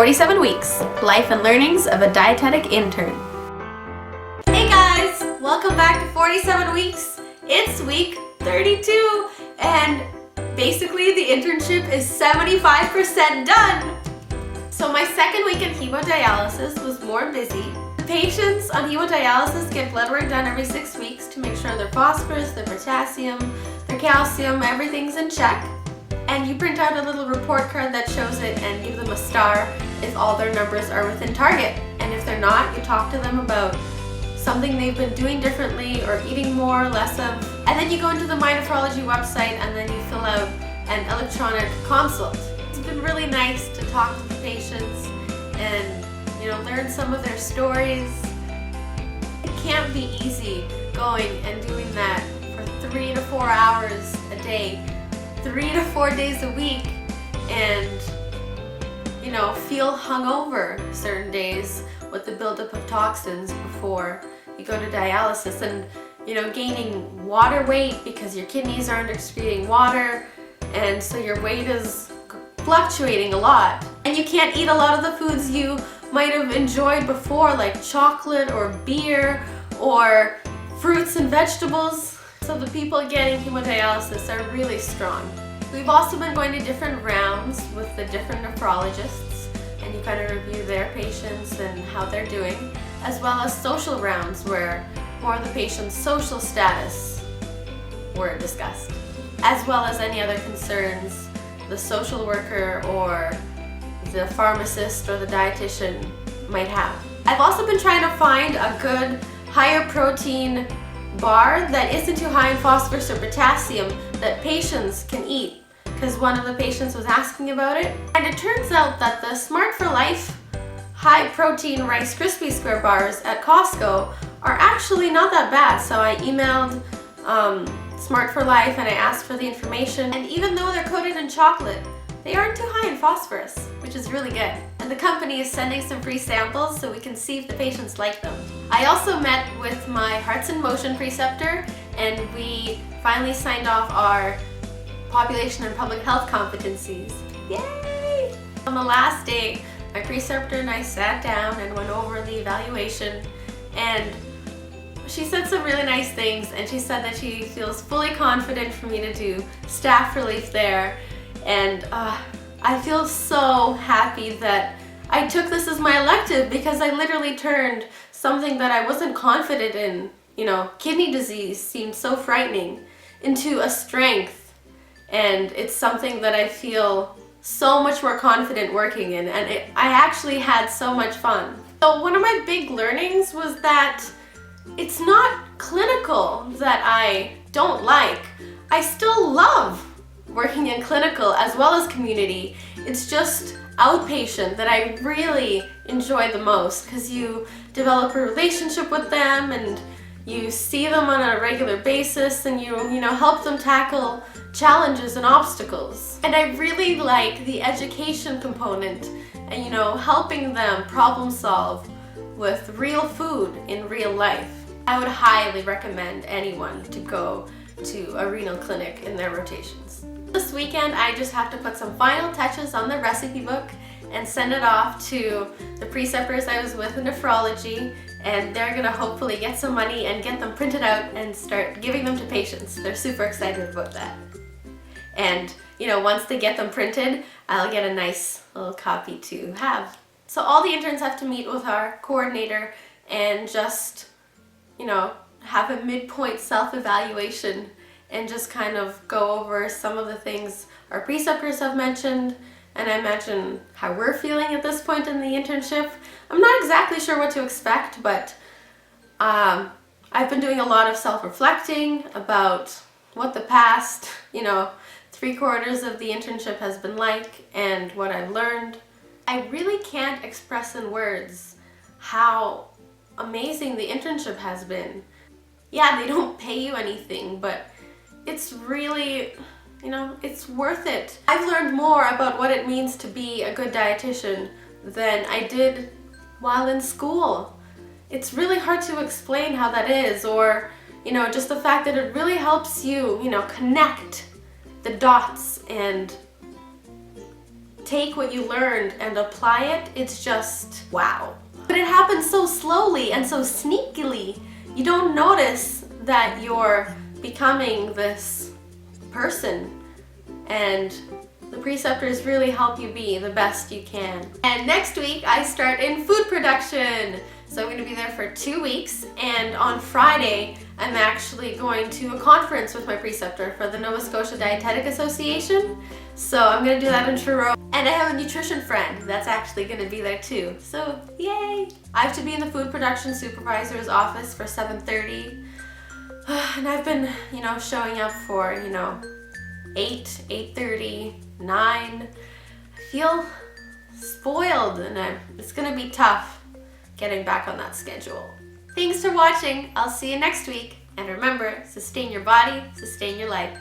47 Weeks, Life and Learnings of a Dietetic Intern. Hey guys, welcome back to 47 Weeks. It's week 32 and basically the internship is 75% done. So my second week in hemodialysis was more busy. The patients on hemodialysis get blood work done every 6 weeks to make sure their phosphorus, their potassium, their calcium, everything's in check. And you print out a little report card that shows it and give them a star if all their numbers are within target. And if they're not, you talk to them about something they've been doing differently or eating more or less of. And then you go into the My Nephrology website and then you fill out an electronic consult. It's been really nice to talk to the patients and learn some of their stories. It can't be easy going and doing that for 3 to 4 hours a day, 3 to 4 days a week, and feel hungover certain days with the buildup of toxins before you go to dialysis, and gaining water weight because your kidneys aren't excreting water, and so your weight is fluctuating a lot, and you can't eat a lot of the foods you might have enjoyed before, like chocolate or beer or fruits and vegetables. So the people getting hemodialysis are really strong. We've also been going to different rounds with the different nephrologists, and you kind of review their patients and how they're doing, as well as social rounds where more of the patient's social status were discussed, as well as any other concerns the social worker or the pharmacist or the dietitian might have. I've also been trying to find a good higher protein bar that isn't too high in phosphorus or potassium that patients can eat, because one of the patients was asking about it. And it turns out that the Smart for Life high protein Rice Krispie Square bars at Costco are actually not that bad. So I emailed Smart for Life and I asked for the information, and even though they're coated in chocolate, they aren't too high in phosphorus, which is really good. And the company is sending some free samples so we can see if the patients like them. I also met with my Hearts in Motion preceptor, and we finally signed off our population and public health competencies. Yay! On the last day, my preceptor and I sat down and went over the evaluation, and she said some really nice things, and she said that she feels fully confident for me to do staff relief there. And I feel so happy that I took this as my elective, because I literally turned something that I wasn't confident in, kidney disease seemed so frightening, into a strength. And it's something that I feel so much more confident working in, and I actually had so much fun. So one of my big learnings was that it's not clinical that I don't like. I still love working in clinical as well as community. It's just outpatient that I really enjoy the most, because you develop a relationship with them and you see them on a regular basis, and you help them tackle challenges and obstacles. And I really like the education component and helping them problem solve with real food in real life. I would highly recommend anyone to go to a renal clinic in their rotations. This weekend, I just have to put some final touches on the recipe book and send it off to the preceptors I was with in nephrology, and they're gonna hopefully get some money and get them printed out and start giving them to patients. They're super excited about that. And once they get them printed, I'll get a nice little copy to have. So all the interns have to meet with our coordinator and just have a midpoint self-evaluation and just kind of go over some of the things our preceptors have mentioned, and I imagine how we're feeling at this point in the internship. I'm not exactly sure what to expect, but I've been doing a lot of self-reflecting about what the past, 3/4 of the internship has been like and what I've learned. I really can't express in words how amazing the internship has been. Yeah, they don't pay you anything, but it's really, it's worth it. I've learned more about what it means to be a good dietitian than I did while in school. It's really hard to explain how that is, or, just the fact that it really helps you, connect the dots and take what you learned and apply it, it's just wow. But it happens so slowly and so sneakily. You don't notice that you're becoming this person, and the preceptors really help you be the best you can. And next week I start in food production. So I'm going to be there for 2 weeks, and on Friday I'm actually going to a conference with my preceptor for the Nova Scotia Dietetic Association. So I'm going to do that in Truro. And I have a nutrition friend that's actually going to be there too. So yay! I have to be in the food production supervisor's office for 7:30. And I've been, showing up for, 8, 8:30, 9. I feel spoiled, and it's going to be tough getting back on that schedule. Thanks for watching. I'll see you next week. And remember, sustain your body, sustain your life.